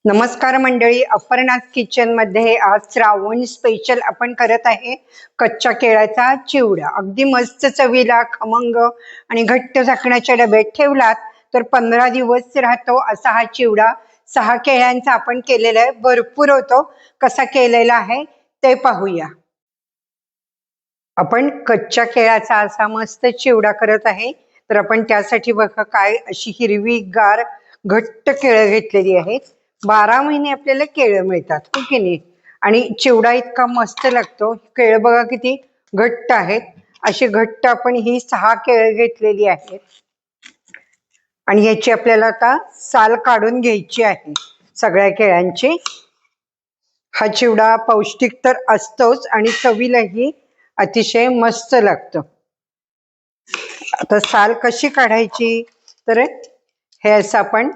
नमस्कार मंडळी, अपर्णास किचन मध्ये आज श्रावण स्पेशल आपण करत आहे कच्च्या केळ्याचा चिवडा। अगदी मस्त चवीला, खमंग आणि घट्ट झाकणाच्या डब्यात ठेवलात तर 15 दिवस राहतो असा हा चिवडा 6 केळ्यांचा आपण केलेला आहे। भरपूर होतो। कसा केलेला आहे ते पाहूया। आपण कच्च्या केळ्याचा असा मस्त चिवडा करत आहे। तर आपण त्यासाठी बघा काय अशी हिरवीगार घट्ट केळं घेतलेली आहेत। 12 महिने आपल्याला केळं मिळतात, हो की नाही। आणि चिवडा इतका मस्त लागतो। केळं बघा किती घट्ट आहेत। अशी घट्ट आपण ही 6 केळं घेतलेली आहेत आणि याची आपल्याला आता साल काढून घ्यायची आहे सगळ्या केळ्यांची। हा चिवडा पौष्टिक तर असतोच आणि चवीलाही अतिशय मस्त लागतो। आता साल कशी काढायची तर हे असं आपण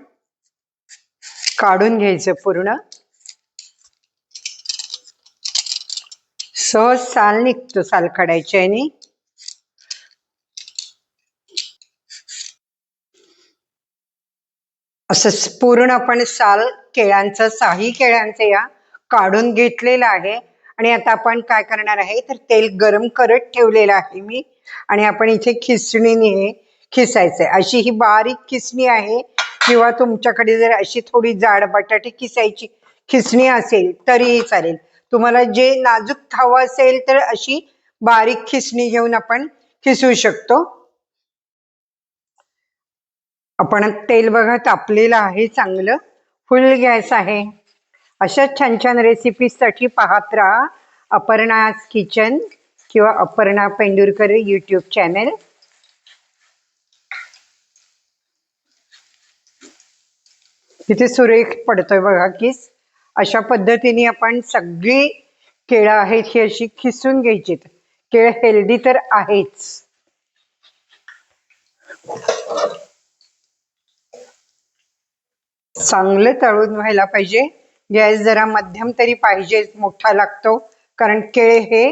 काढून घ्यायचं पूर्ण। सहज साल निघतो साल काढायच्याने। असं पूर्ण आपण साल केळ्यांचं 6 केळ्यांचं या काढून घेतलेलं आहे। आणि आता आपण काय करणार आहे तर तेल गरम करत ठेवलेलं आहे मी आणि आपण इथे खिसणीने खिसायचंय। अशी ही बारीक खिसणी आहे किंवा तुमच्याकडे जर अशी थोडी जाड बटाटे खिसायची खिसणी असेल तरीही चालेल। तुम्हाला जे नाजूक हवं असेल तर अशी बारीक खिसणी घेऊन आपण खिसू शकतो। आपण तेल बघा तापलेलं आहे, चांगलं फुल गॅस आहे। अशा छान छान रेसिपीसाठी पाहत राहा अपर्णास किचन किंवा अपर्णा पेंडुरकर यूट्यूब चॅनल। तिथे सुरेख पडतोय बघा किस। अशा पद्धतीने आपण सगळी केळं आहेत ही अशी खिसून घ्यायची। केळ हेल्दी तर आहेच। चांगलं तळून व्हायला पाहिजे। गॅस जरा मध्यम तरी पाहिजे, मोठा लागतो कारण केळ हे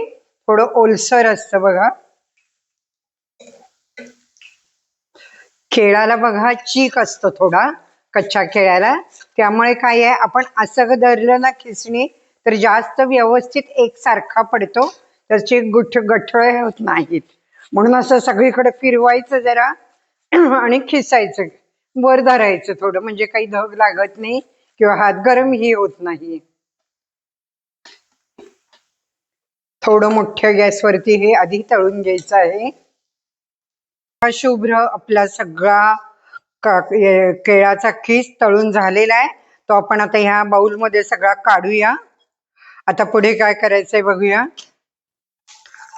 थोडं ओलसर असतं बघा। केळाला बघा चीक असतो थोडा कच्च्या केळ्याला, त्यामुळे काय आहे आपण असं धरलं ना खिसणी तर जास्त व्यवस्थित एकसारखा पडतो, त्याचे गठळे होत नाहीत। म्हणून असं सगळीकडे फिरवायचं जरा आणि खिसायचं, वर धरायचं थोडं, म्हणजे काही धग लागत नाही किंवा हात गरम ही होत नाही। थोडं मोठ्या गॅसवरती हे आधी तळून घ्यायचं आहे। शुभ्र आपला सगळा केळाचा खीस तळून झालेला आहे। तो आपण आता ह्या बाउल मध्ये सगळा काढूया। आता पुढे काय करायचंय बघूया।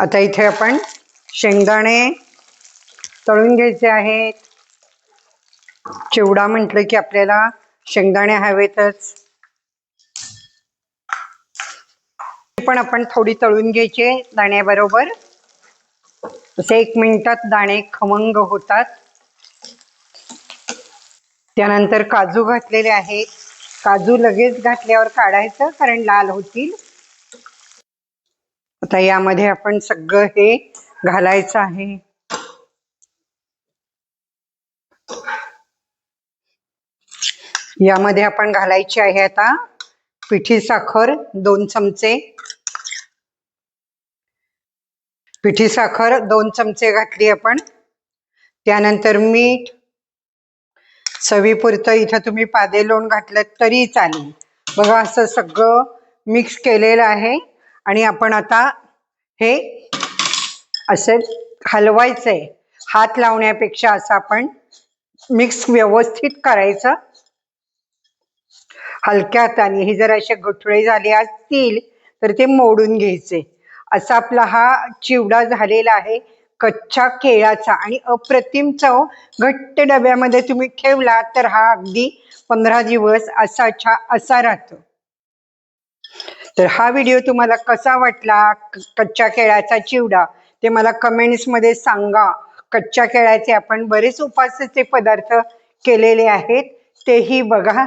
आता इथे आपण शेंगदाणे तळून घ्यायचे आहेत। चिवडा म्हटलं की आपल्याला शेंगदाणे हवेतच। पण आपण थोडी तळून घ्यायचे दाण्याबरोबर। असे 1 मिनिटात दाणे खमंग होतात। त्यानंतर काजू घातलेले आहेत। काजू लगेच घातल्यावर काढायचं कारण लाल होतील। आता यामध्ये आपण सगळं हे घालायचं आहे। यामध्ये आपण घालायची आहे आता पिठी साखर 2 चमचे। पिठी साखर 2 चमचे घातली आपण। त्यानंतर मीठ चवीपुरतं, इथं तुम्ही पादेलोण घातलं तरी चालेल। बघा असं सगळं मिक्स केलेलं आहे आणि आपण आता हे असं हलवायचंय। हात लावण्यापेक्षा असं आपण मिक्स व्यवस्थित करायचं हलक्या हाताने। हे जर असे गुठळे झाले असतील तर ते मोडून घ्यायचे। असा आपला हा चिवडा झालेला आहे कच्च्या केळाचा आणि अप्रतिम चव। घट्ट डब्यामध्ये तुम्ही ठेवला तर हा अगदी 15 दिवस असा राहतो। तर हा व्हिडिओ तुम्हाला कसा वाटला कच्च्या केळाचा चिवडा ते मला कमेंट्स मध्ये सांगा। कच्च्या केळाचे आपण बरेच उपासाचे पदार्थ केलेले आहेत, तेही बघा।